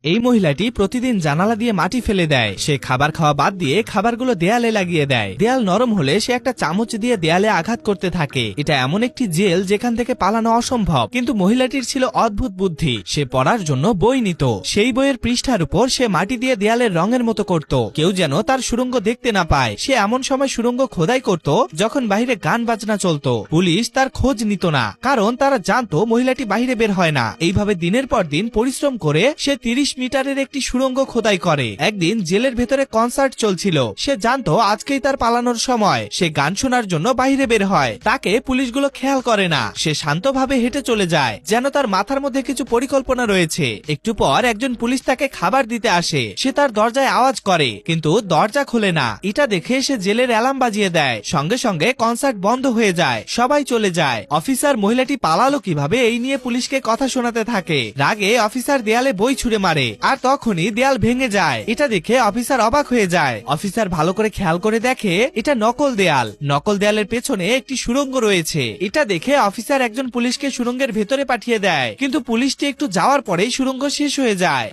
এই মহিলাটি প্রতিদিন জানালা দিয়ে মাটি ফেলে দেয়। সে খাবার খাওয়া বাদ দিয়ে খাবারগুলো দেয়ালে লাগিয়ে দেয়। দেয়াল নরম হলে সে একটা চামচ দিয়ে দেয়ালে আঘাত করতে থাকে। এটা এমন একটি জেল যেখান থেকে পালানো অসম্ভব। কিন্তু মহিলাটির ছিল অদ্ভুত বুদ্ধি। সে পড়ার জন্য বই নিত। সেই বইয়ের পৃষ্ঠার উপর সে মাটি দিয়ে দেয়ালের রঙের মতো করত, কেউ যেন তার সুড়ঙ্গ দেখতে না পায়। সে এমন সময় সুড়ঙ্গ খোদাই করত যখন বাইরে গান বাজনা চলতো। পুলিশ তার খোঁজ নিত না, কারণ তারা জানতো মহিলাটি বাইরে বের হয় না। এইভাবে দিনের পর দিন পরিশ্রম করে সে 30 মিটারের একটি সুড়ঙ্গ খোদাই করে। একদিন জেলের ভেতরে কনসার্ট চলছিল। সে জানতো আজকেই তার পালানোর সময়। সে গান শোনার জন্য বাইরে বের হয়। তাকে পুলিশগুলো খেয়াল করে না। সে শান্তভাবে হেঁটে চলে যায়, যেন তার মাথার মধ্যে কিছু পরিকল্পনা রয়েছে। একটু পর একজন পুলিশ তাকে খাবার দিতে আসে। সে তার দরজায় আওয়াজ করে, কিন্তু দরজা খোলে না। এটা দেখে সে জেলের অ্যালার্ম বাজিয়ে দেয়। সঙ্গে সঙ্গে কনসার্ট বন্ধ হয়ে যায়, সবাই চলে যায়। অফিসার মহিলাটি পালালো কিভাবে এই নিয়ে পুলিশকে কথা শোনাতে থাকে। রাগে অফিসার দেয়ালে বই ছুঁড়ে মারে, আর তখনই দেয়াল ভেঙে যায়। এটা দেখে অফিসার অবাক হয়ে যায়। অফিসার ভালো করে খেয়াল করে দেখে এটা নকল দেয়াল। নকল দেয়ালের পেছনে একটি সুড়ঙ্গ রয়েছে। এটা দেখে অফিসার একজন পুলিশকে সুড়ঙ্গের ভেতরে পাঠিয়ে দেয়, কিন্তু পুলিশটি একটু যাওয়ার পরেই সুড়ঙ্গ শেষ হয়ে যায়।